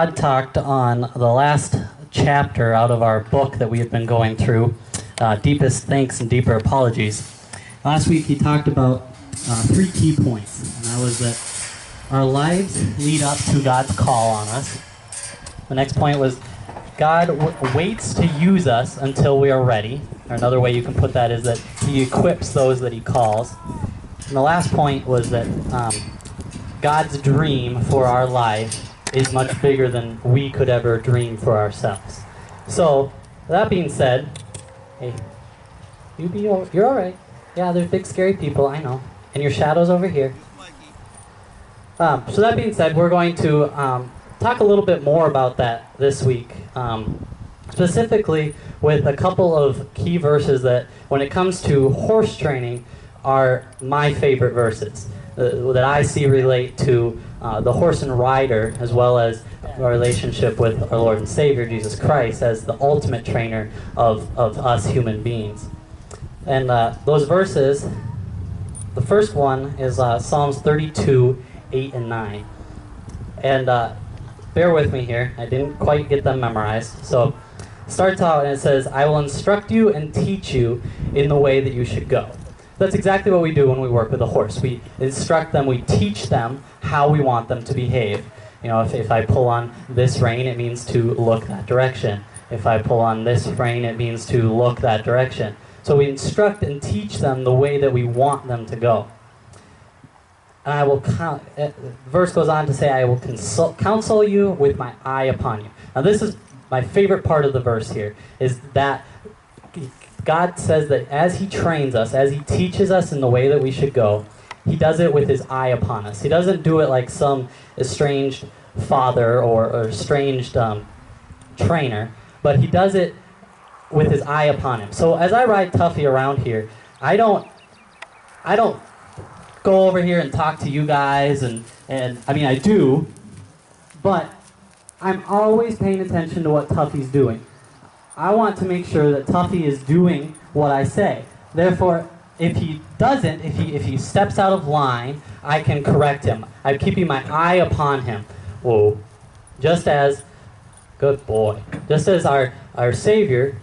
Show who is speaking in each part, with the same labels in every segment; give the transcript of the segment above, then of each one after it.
Speaker 1: Todd talked on the last chapter out of our book that we have been going through, Deepest Thanks and Deeper Apologies. Last week he talked about 3 key points, and that was that our lives lead up to God's call on us. The next point was God waits to use us until we are ready. Or another way you can put that is that he equips those that he calls. And the last point was that God's dream for our life is much bigger than we could ever dream for ourselves. So, that being said, hey, you're all right. Yeah, there's big scary people, I know. And your shadow's over here. So that being said, we're going to talk a little bit more about that this week. Specifically with a couple of key verses that, when it comes to horse training, are my favorite verses that I see relate to the horse and rider, as well as our relationship with our Lord and Savior, Jesus Christ, as the ultimate trainer of us human beings. And those verses, the first one is Psalms 32, 8 and 9. And bear with me here, I didn't quite get them memorized. So it starts out and it says, I will instruct you and teach you in the way that you should go. That's exactly what we do when we work with a horse. We instruct them, we teach them how we want them to behave. You know, if I pull on this rein, it means to look that direction. If I pull on this rein, it means to look that direction. So we instruct and teach them the way that we want them to go. And I will, the verse goes on to say, I will counsel you with my eye upon you. Now this is my favorite part of the verse here, is that God says that as he trains us, as he teaches us in the way that we should go, he does it with his eye upon us. He doesn't do it like some estranged father or estranged trainer, but he does it with his eye upon him. So as I ride Tuffy around here, I don't go over here and talk to you guys, and I mean I do, but I'm always paying attention to what Tuffy's doing. I want to make sure that Tuffy is doing what I say. Therefore, if he doesn't, if he steps out of line, I can correct him. I'm keeping my eye upon him. Whoa. Just as, good boy, just as our Savior,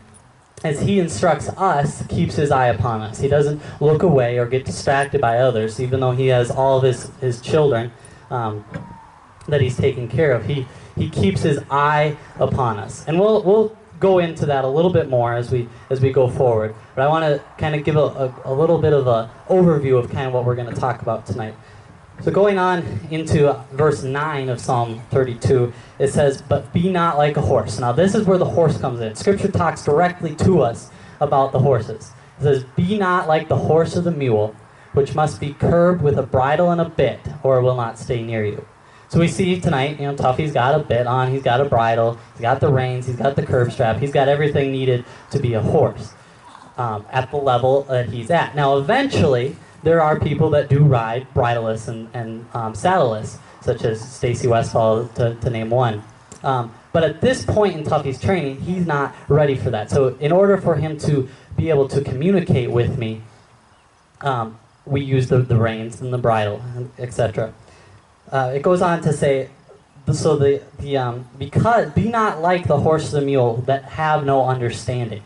Speaker 1: as he instructs us, keeps his eye upon us. He doesn't look away or get distracted by others, even though he has all of his children that he's taking care of. He keeps his eye upon us. And we'll go into that a little bit more as we go forward. But I want to kind of give a little bit of an overview of kind of what we're going to talk about tonight. So going on into verse 9 of Psalm 32, it says, but be not like a horse. Now this is where the horse comes in. Scripture talks directly to us about the horses. It says, be not like the horse or the mule, which must be curbed with a bridle and a bit, or it will not stay near you. So we see tonight, you know, Tuffy's got a bit on, he's got a bridle, he's got the reins, he's got the curb strap, he's got everything needed to be a horse at the level that he's at. Now eventually, there are people that do ride bridleless and saddleless, such as Stacy Westfall, to name one. But at this point in Tuffy's training, he's not ready for that. So in order for him to be able to communicate with me, we use the reins and the bridle, etc. It goes on to say, so because be not like the horse or the mule that have no understanding.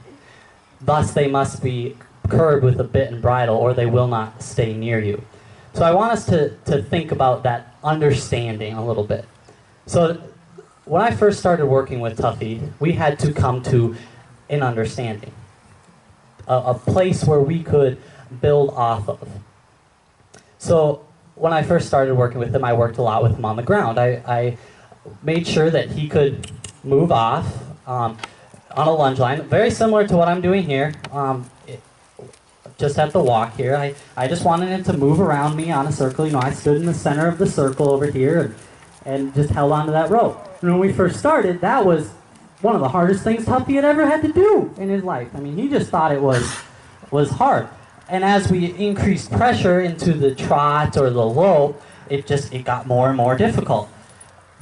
Speaker 1: Thus they must be curbed with a bit and bridle, or they will not stay near you. So I want us to think about that understanding a little bit. So when I first started working with Tuffy, we had to come to an understanding, a place where we could build off of. So when I first started working with him, I worked a lot with him on the ground. I made sure that he could move off on a lunge line, very similar to what I'm doing here, just at the walk here. I just wanted him to move around me on a circle. You know, I stood in the center of the circle over here and just held onto that rope. And when we first started, that was one of the hardest things Tuffy had ever had to do in his life. I mean, he just thought it was hard. And as we increased pressure into the trot or the lope, it got more and more difficult.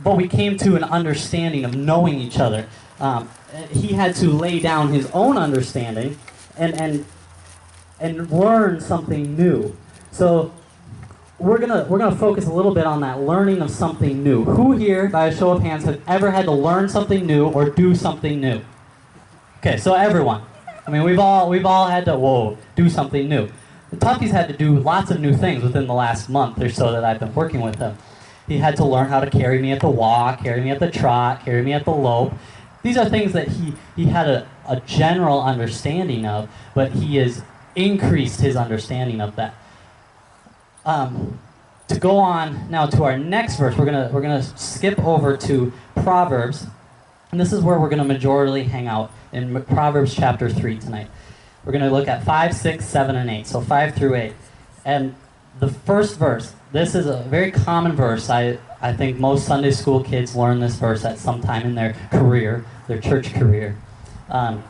Speaker 1: But we came to an understanding of knowing each other. He had to lay down his own understanding and learn something new. So we're gonna focus a little bit on that learning of something new. Who here, by a show of hands, has ever had to learn something new or do something new? Okay, so everyone. I mean, we've all had to do something new. Tuffy's had to do lots of new things within the last month or so that I've been working with him. He had to learn how to carry me at the walk, carry me at the trot, carry me at the lope. These are things that he had a general understanding of, but he has increased his understanding of that. To go on now to our next verse, we're gonna skip over to Proverbs, and this is where we're gonna majorly hang out in Proverbs chapter 3 tonight. We're gonna look at 5, 6, 7, and 8. So 5 through 8, and the first verse. This is a very common verse. I think most Sunday school kids learn this verse at some time in their career, their church career, and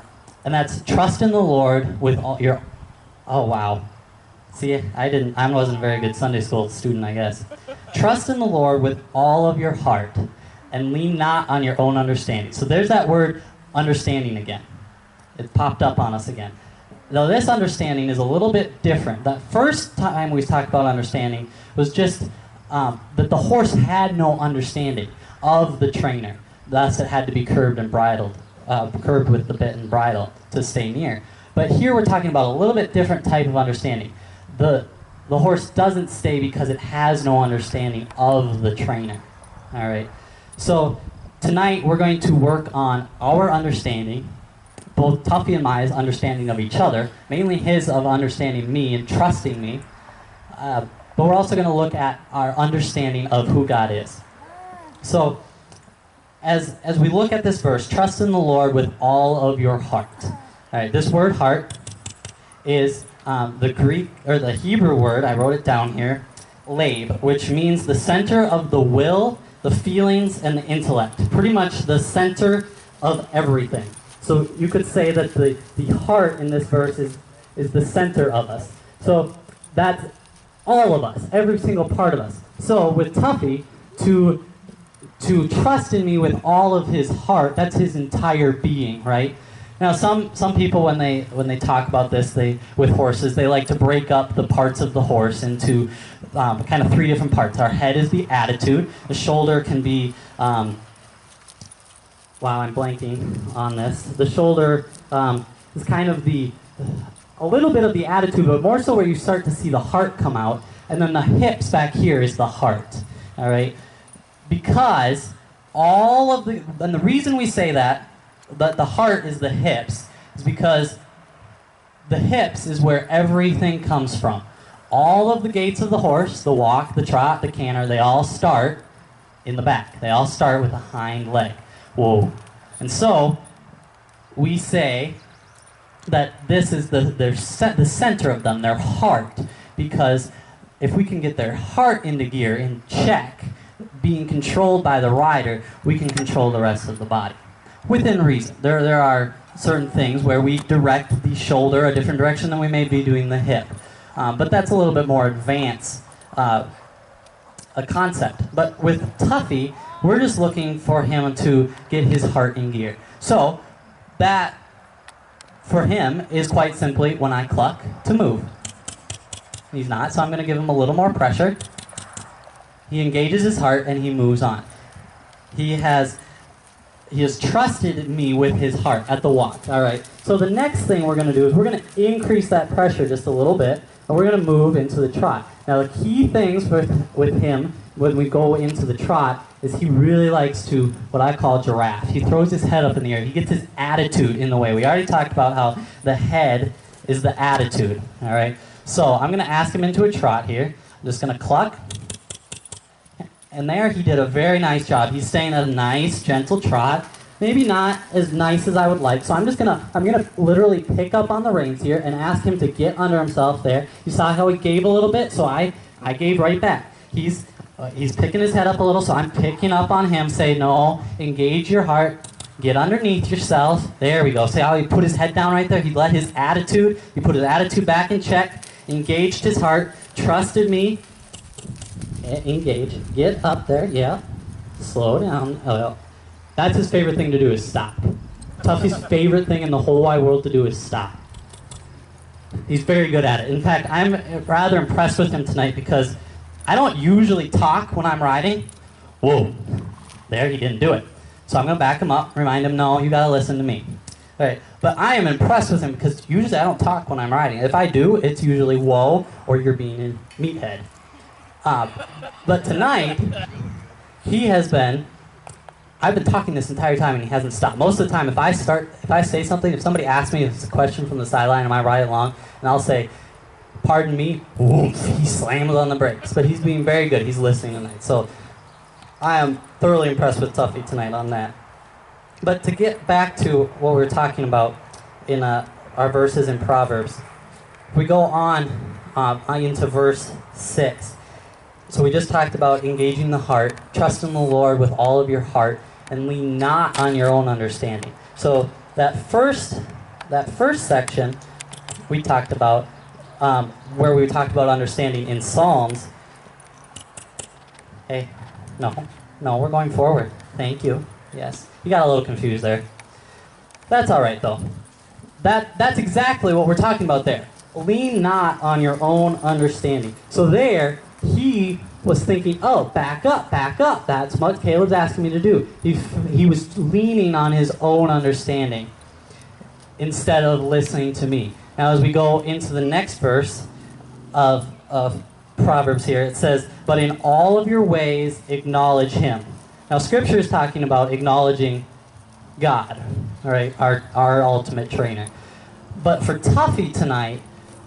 Speaker 1: that's trust in the Lord with all your. Oh wow. See, I wasn't a very good Sunday school student, I guess. Trust in the Lord with all of your heart, and lean not on your own understanding. So there's that word understanding again. It popped up on us again. Now this understanding is a little bit different. The first time we talked about understanding was just that the horse had no understanding of the trainer. Thus it had to be curbed and bridled, curbed with the bit and bridle to stay near. But here we're talking about a little bit different type of understanding. The horse doesn't stay because it has no understanding of the trainer. All right. So tonight we're going to work on our understanding, both Tuffy and my understanding of each other, mainly his of understanding me and trusting me. But we're also going to look at our understanding of who God is. So as we look at this verse, trust in the Lord with all of your heart. All right. This word heart is the Greek, or the Hebrew word, I wrote it down here, lab, which means the center of the will, the feelings, and the intellect. Pretty much the center of everything. So you could say that the heart in this verse is the center of us. So that's all of us, every single part of us. So with Tuffy, to trust in me with all of his heart, that's his entire being, right? Now, some people when they talk about this, with horses, they like to break up the parts of the horse into kind of 3 different parts. Our head is the attitude. The shoulder can be, wow, I'm blanking on this. The shoulder is kind of a little bit of the attitude, but more so where you start to see the heart come out, and then the hips back here is the heart. All right, because and the reason we say that the heart is the hips is because the hips is where everything comes from. All of the gaits of the horse, the walk, the trot, the canter, they all start in the back. They all start with the hind leg. Whoa. And so we say that this is the center of them, their heart, because if we can get their heart into gear, in check, being controlled by the rider, we can control the rest of the body. Within reason. There are certain things where we direct the shoulder a different direction than we may be doing the hip. But that's a little bit more advanced a concept. But with Tuffy, we're just looking for him to get his heart in gear. So that, for him, is quite simply when I cluck to move. He's not, so I'm going to give him a little more pressure. He engages his heart and he moves on. He has trusted me with his heart at the walk. All right. So the next thing we're going to do is we're going to increase that pressure just a little bit, and we're going to move into the trot. Now the key things with him when we go into the trot is he really likes to, what I call giraffe. He throws his head up in the air. He gets his attitude in the way. We already talked about how the head is the attitude. All right. So I'm going to ask him into a trot here. I'm just going to cluck. And there he did a very nice job. He's staying at a nice, gentle trot. Maybe not as nice as I would like. So I'm gonna literally pick up on the reins here and ask him to get under himself there. You saw how he gave a little bit, so I gave right back. He's picking his head up a little, so I'm picking up on him. Say, no, engage your heart. Get underneath yourself. There we go. See how he put his head down right there? He let his attitude, he put his attitude back in check, engaged his heart, trusted me. Engage. Get up there. Yeah. Slow down. Oh, that's his favorite thing to do is stop. Tuffy's favorite thing in the whole wide world to do is stop. He's very good at it. In fact, I'm rather impressed with him tonight because I don't usually talk when I'm riding. Whoa, there, he didn't do it. So I'm going to back him up, remind him, no, you got to listen to me. All right, but I am impressed with him because usually I don't talk when I'm riding. If I do, it's usually whoa or you're being a meathead. But tonight, I've been talking this entire time and he hasn't stopped. Most of the time, if I say something, if somebody asks me, if it's a question from the sideline and I ride along, and I'll say, pardon me, whoosh, he slams on the brakes. But he's being very good. He's listening tonight. So I am thoroughly impressed with Tuffy tonight on that. But to get back to what we were talking about in our verses in Proverbs, we go on into verse 6. So we just talked about engaging the heart, trust in the Lord with all of your heart, and lean not on your own understanding. So that first section we talked about, where we talked about understanding in Psalms. Hey, no, we're going forward. Thank you. Yes, you got a little confused there. That's all right though. That's exactly what we're talking about there. Lean not on your own understanding. So there, he was thinking, oh, back up. That's what Caleb's asking me to do. He was leaning on his own understanding instead of listening to me. Now as we go into the next verse of Proverbs here, it says, but in all of your ways acknowledge him. Now Scripture is talking about acknowledging God, all right, our ultimate trainer. But for Tuffy tonight,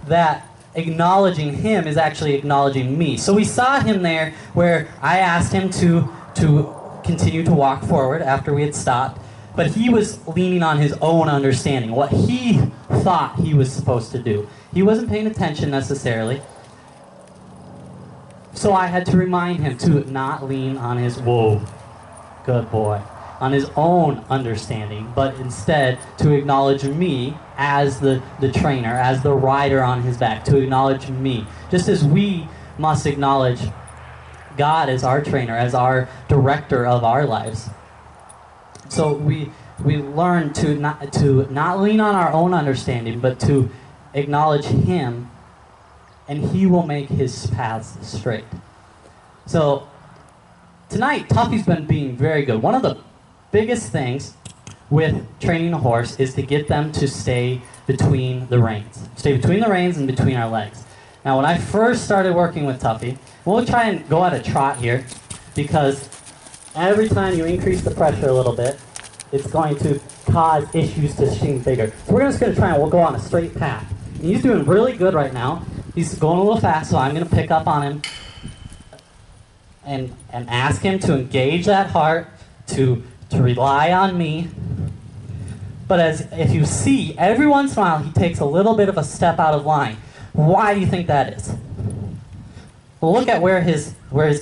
Speaker 1: that acknowledging him is actually acknowledging me. So we saw him there where I asked him to continue to walk forward after we had stopped, but he was leaning on his own understanding, what he thought he was supposed to do. He wasn't paying attention necessarily. So I had to remind him to not lean on his, whoa, good boy, on his own understanding, but instead to acknowledge me as the trainer, as the rider on his back, to acknowledge me. Just as we must acknowledge God as our trainer, as our director of our lives. So we learn to not lean on our own understanding, but to acknowledge him, and he will make his paths straight. So tonight, Tuffy's been being very good. One of the biggest things with training a horse is to get them to stay between the reins. Stay between the reins and between our legs. Now, when I first started working with Tuffy, we'll try and go at a trot here, because every time you increase the pressure a little bit, it's going to cause issues to seem bigger. So we're just going to try and we'll go on a straight path. And he's doing really good right now. He's going a little fast, so I'm going to pick up on him and ask him to engage that heart, to rely on me. But if you see, every once in a while he takes a little bit of a step out of line. Why do you think that is? Well, look at where his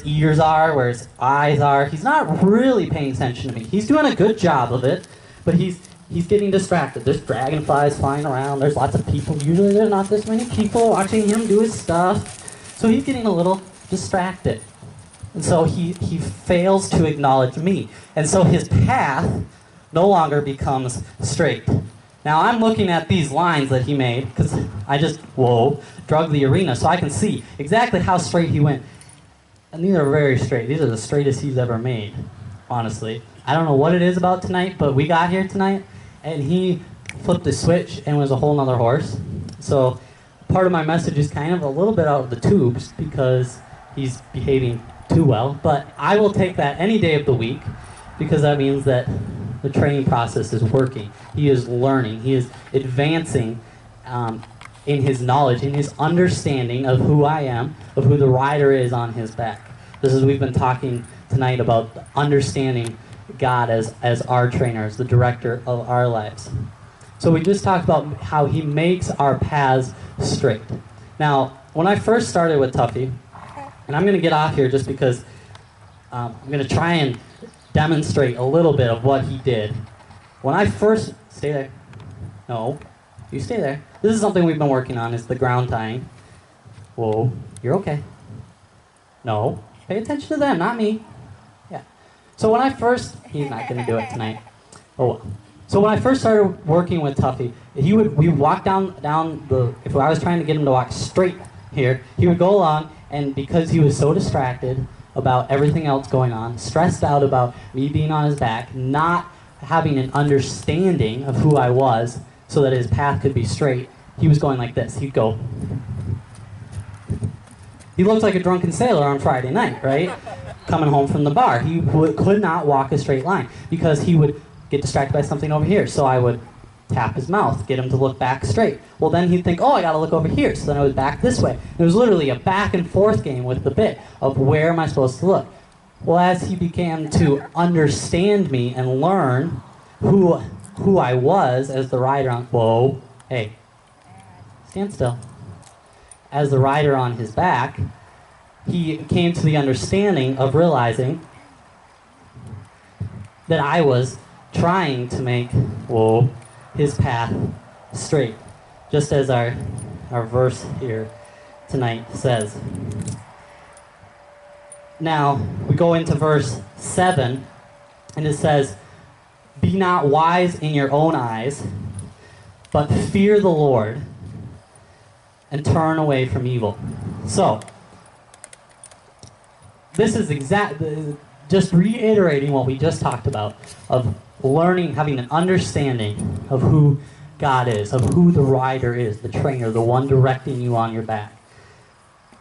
Speaker 1: ears are, where his eyes are. He's not really paying attention to me. He's doing a good job of it, but he's getting distracted. There's dragonflies flying around. There's lots of people. Usually there's not this many people watching him do his stuff. So he's getting a little distracted. And so he fails to acknowledge me. And so his path no longer becomes straight. Now I'm looking at these lines that he made, because I just, drug the arena, so I can see exactly how straight he went. And these are very straight. These are the straightest he's ever made, honestly. I don't know what it is about tonight, but we got here tonight, and he flipped the switch and was a whole nother horse. So part of my message is kind of a little bit out of the tubes, because he's behaving too well. But I will take that any day of the week, because that means that the training process is working. He is learning. He is advancing in his knowledge, in his understanding of who I am, of who the rider is on his back. This is, we've been talking tonight about understanding God as our trainer, as the director of our lives. So we just talked about how he makes our paths straight. Now, when I first started with Tuffy, and I'm going to get off here just because I'm going to try and demonstrate a little bit of what he did. When I first... Stay there. No. You stay there. This is something we've been working on, is the ground tying. Whoa. You're okay. No. Pay attention to them, not me. Yeah. So when I first... He's not going to do it tonight. Oh well. So when I first started working with Tuffy, we would walk down the... If I was trying to get him to walk straight here, he would go along, And because he was so distracted about everything else going on, stressed out about me being on his back, not having an understanding of who I was so that his path could be straight, he was going like this. He'd go. He looked like a drunken sailor on Friday night, right? Coming home from the bar. He could not walk a straight line because he would get distracted by something over here. So I would tap his mouth, get him to look back straight. Well, then he'd think, oh, I gotta look over here. So then I would back this way. It was literally a back and forth game with the bit of where am I supposed to look. Well, as he began to understand me and learn who I was as the rider on, whoa, hey, stand still. As the rider on his back, he came to the understanding of realizing that I was trying to make, whoa, his path straight, just as our verse here tonight says. Now, we go into verse 7, and it says, "Be not wise in your own eyes, but fear the Lord, and turn away from evil." So, this is just reiterating what we just talked about, of learning, having an understanding of who God is, of who the rider is, the trainer, the one directing you on your back.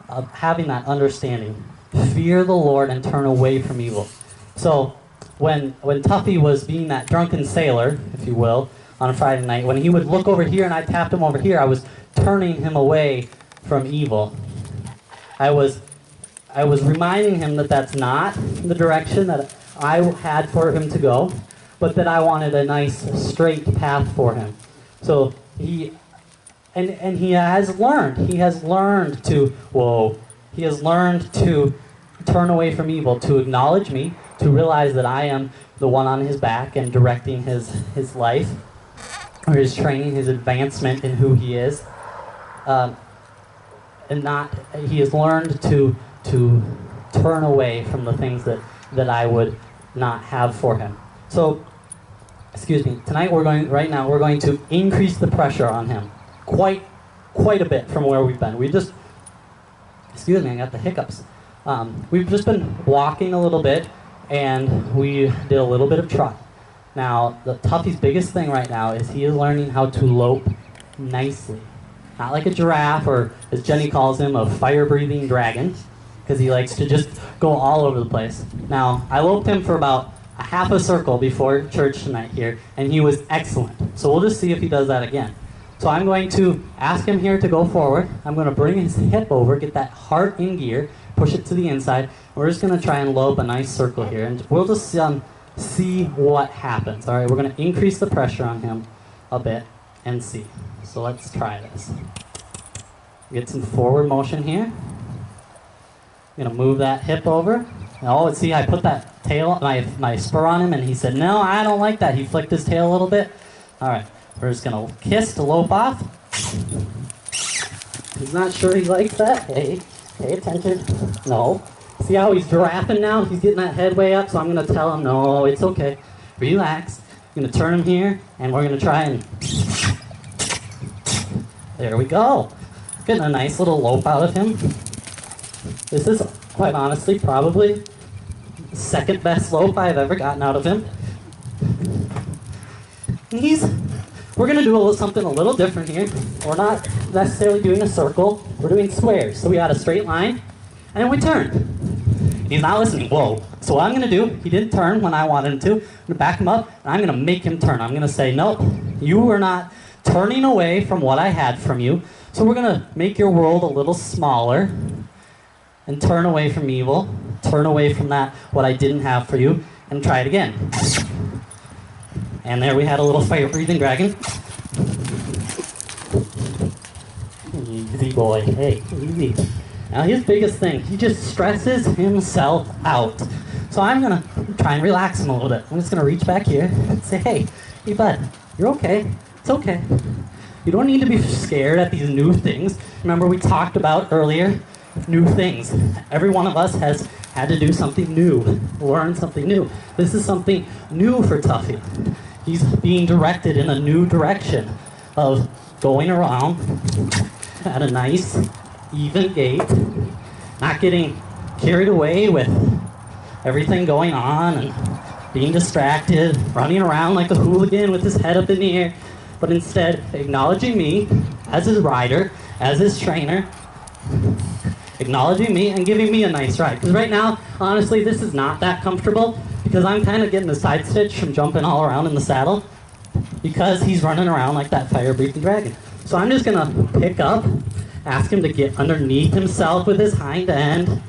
Speaker 1: Of having that understanding. Fear the Lord and turn away from evil. So, when Tuffy was being that drunken sailor, if you will, on a Friday night, when he would look over here and I tapped him over here, I was turning him away from evil. I was reminding him that that's not the direction that I had for him to go, but that I wanted a nice straight path for him. So he has learned to turn away from evil, to acknowledge me, to realize that I am the one on his back and directing his life, or his training, his advancement in who he is. He has learned to turn away from the things that I would not have for him. So, tonight we're going to increase the pressure on him quite a bit from where we've been. I got the hiccups. We've just been walking a little bit, and we did a little bit of trot. Now, the Tuffy's biggest thing right now is he is learning how to lope nicely. Not like a giraffe, or as Jenny calls him, a fire-breathing dragon, because he likes to just go all over the place. Now, I loped him for about a half a circle before church tonight here, and he was excellent. So we'll just see if he does that again. So I'm going to ask him here to go forward. I'm going to bring his hip over, get that heart in gear, push it to the inside. We're just going to try and lope a nice circle here, and we'll just see what happens. All right, we're going to increase the pressure on him a bit and see. So let's try this. Get some forward motion here. I'm going to move that hip over. Oh, see, I put that tail, my spur on him, and he said, no, I don't like that. He flicked his tail a little bit. All right, we're just going to kiss to lope off. He's not sure he likes that. Hey, pay attention. No. See how he's giraffing now? He's getting that head way up, so I'm going to tell him, no, it's okay. Relax. I'm going to turn him here, and we're going to try and... There we go. Getting a nice little lope out of him. This is, quite honestly, probably the second best lope I've ever gotten out of him. We're going to do something a little different here. We're not necessarily doing a circle. We're doing squares. So we got a straight line, and then we turn. He's not listening. Whoa. So what I'm going to do, he didn't turn when I wanted him to. I'm going to back him up, and I'm going to make him turn. I'm going to say, nope, you were not turning away from what I had from you. So we're going to make your world a little smaller and turn away from evil, turn away from that, what I didn't have for you, and try it again. And there we had a little fire-breathing dragon. Easy boy, hey, easy. Now his biggest thing, he just stresses himself out. So I'm gonna try and relax him a little bit. I'm just gonna reach back here and say, hey bud, you're okay, it's okay. You don't need to be scared at these new things. Remember we talked about earlier, new things. Every one of us has had to do something new, learn something new. This is something new for Tuffy. He's being directed in a new direction of going around at a nice, even gait, not getting carried away with everything going on and being distracted, running around like a hooligan with his head up in the air, but instead acknowledging me as his rider, as his trainer, acknowledging me and giving me a nice ride. Because right now, honestly, this is not that comfortable because I'm kind of getting a side stitch from jumping all around in the saddle because he's running around like that fire-breathing dragon. So I'm just gonna pick up, ask him to get underneath himself with his hind end,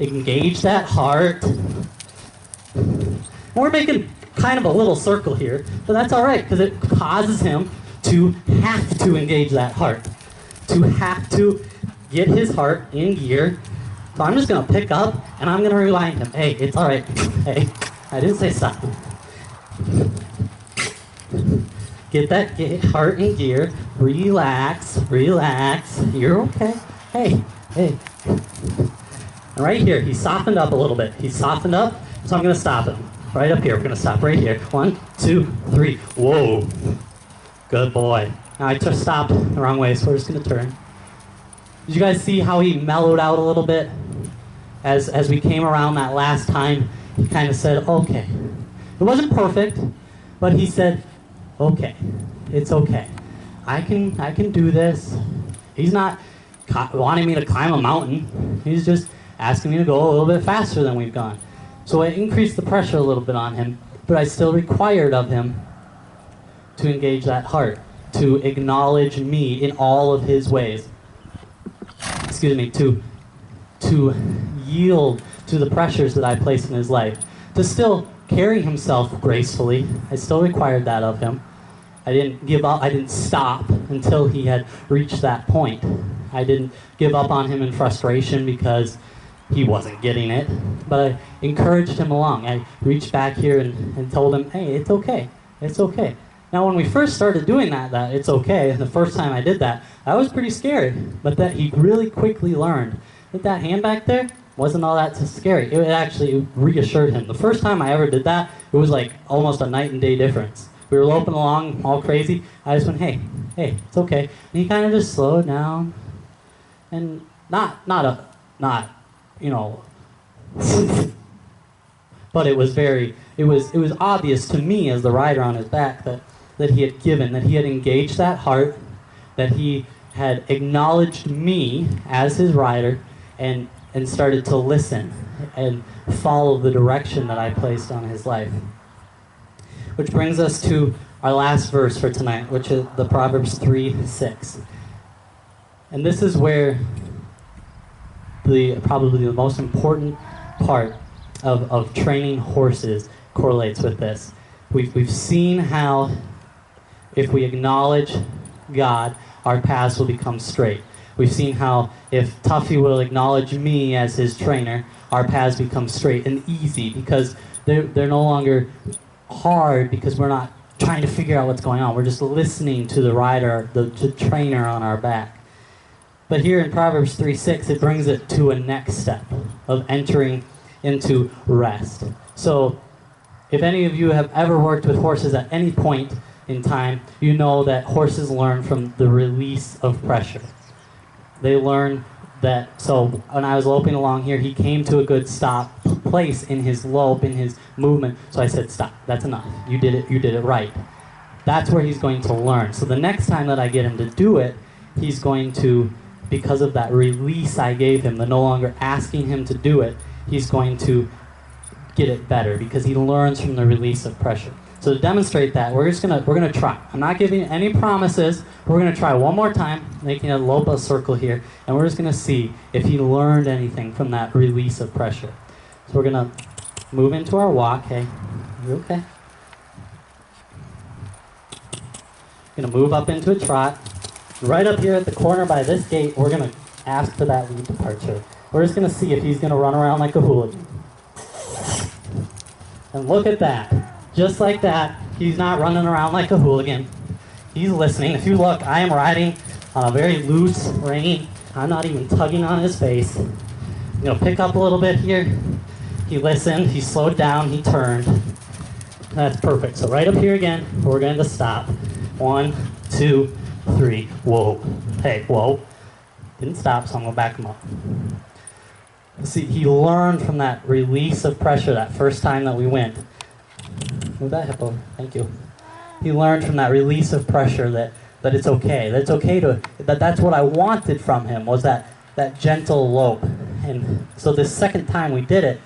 Speaker 1: engage that heart. We're making kind of a little circle here, but that's all right because it causes him to have to engage that heart, to have to get his heart in gear. So I'm just gonna pick up and I'm gonna remind him, hey, it's all right. Hey, I didn't say stop. Get that heart in gear. Relax, relax. You're okay. Hey, hey. And right here, he softened up a little bit. He's softened up, so I'm gonna stop him. Right up here, we're gonna stop right here. 1, 2, 3. Whoa. Good boy. Now I just stopped the wrong way, so we're just gonna turn. Did you guys see how he mellowed out a little bit? As we came around that last time, he kind of said, okay. It wasn't perfect, but he said, okay, it's okay. I can do this. He's not wanting me to climb a mountain. He's just asking me to go a little bit faster than we've gone. So I increased the pressure a little bit on him, but I still required of him to engage that heart, to acknowledge me in all of his ways. Excuse me, to yield to the pressures that I placed in his life, to still carry himself gracefully. I still required that of him. I didn't give up, I didn't stop until he had reached that point. I didn't give up on him in frustration because he wasn't getting it, but I encouraged him along. I reached back here and told him, hey, it's okay, it's okay. Now when we first started doing that it's okay, and the first time I did that was pretty scary, but that he really quickly learned that hand back there wasn't all that scary. It actually reassured him. The first time I ever did that, it was like almost a night and day difference. We were loping along all crazy. I just went, hey, it's okay. And he kind of just slowed down, and not, you know, but it was obvious to me as the rider on his back that he had given, that he had engaged that heart, that he had acknowledged me as his rider, and started to listen and follow the direction that I placed on his life. Which brings us to our last verse for tonight, which is the Proverbs 3:6. And this is where probably the most important part of training horses correlates with this. We've seen how if we acknowledge God, our paths will become straight. We've seen how if Tuffy will acknowledge me as his trainer, our paths become straight and easy because they're no longer hard because we're not trying to figure out what's going on. We're just listening to the rider, the trainer on our back. But here in Proverbs 3:6, it brings it to a next step of entering into rest. So if any of you have ever worked with horses at any point in time, you know that horses learn from the release of pressure. They learn that, so when I was loping along here, he came to a good stop place in his lope, in his movement. So I said, stop, that's enough. You did it right. That's where he's going to learn. So the next time that I get him to do it, he's going to, because of that release I gave him, the no longer asking him to do it, he's going to get it better because he learns from the release of pressure. So to demonstrate that, we're gonna try. I'm not giving any promises. We're gonna try one more time, making a lope a circle here, and we're just gonna see if he learned anything from that release of pressure. So we're gonna move into our walk. Hey, you okay? Gonna move up into a trot. Right up here at the corner by this gate, we're gonna ask for that lead departure. We're just gonna see if he's gonna run around like a hooligan. And look at that. Just like that, he's not running around like a hooligan. He's listening. If you look, I am riding on a very loose rein. I'm not even tugging on his face. I'm gonna pick up a little bit here. He listened, he slowed down, he turned. That's perfect. So right up here again, we're going to stop. 1, 2, 3. Whoa. Hey, whoa. Didn't stop, so I'm gonna back him up. See, he learned from that release of pressure that first time that we went. Move that hip over. Thank you. He learned from that release of pressure that it's okay. That it's okay that's what I wanted from him, was that gentle lope. And so this second time we did it,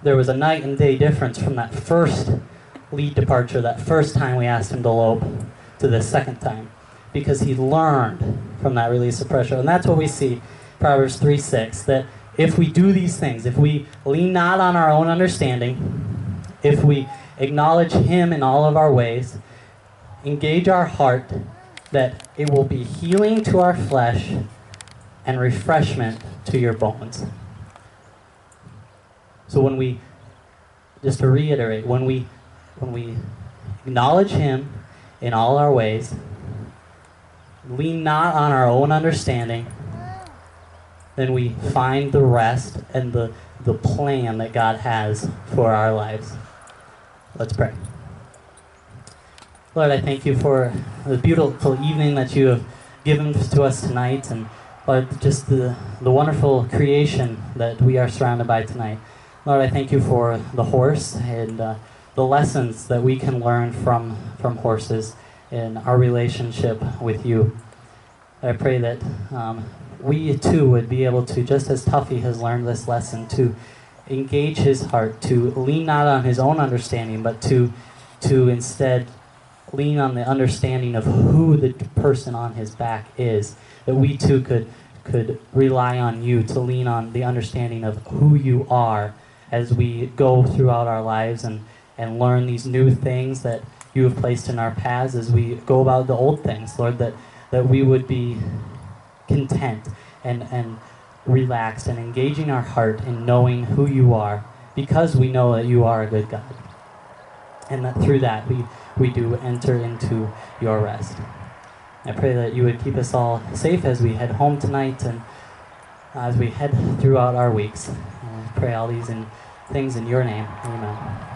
Speaker 1: there was a night and day difference from that first lead departure, that first time we asked him to lope, to the second time, because he learned from that release of pressure. And that's what we see, Proverbs 3:6, that if we do these things, if we lean not on our own understanding, if we acknowledge him in all of our ways, engage our heart, that it will be healing to our flesh and refreshment to your bones. So when we, just to reiterate, when we acknowledge him in all our ways, lean not on our own understanding, then we find the rest and the plan that God has for our lives. Let's pray. Lord, I thank you for the beautiful evening that you have given to us tonight, and Lord, just the wonderful creation that we are surrounded by tonight. Lord, I thank you for the horse and the lessons that we can learn from horses in our relationship with you. I pray that we too would be able to, just as Tuffy has learned this lesson, to engage his heart, to lean not on his own understanding, but to instead lean on the understanding of who the person on his back is. That we too could rely on you, to lean on the understanding of who you are as we go throughout our lives and learn these new things that you have placed in our paths as we go about the old things, Lord, that we would be content and relaxed and engaging our heart in knowing who you are, because we know that you are a good God. And that through that we do enter into your rest. I pray that you would keep us all safe as we head home tonight and as we head throughout our weeks. I pray all these things in your name. Amen.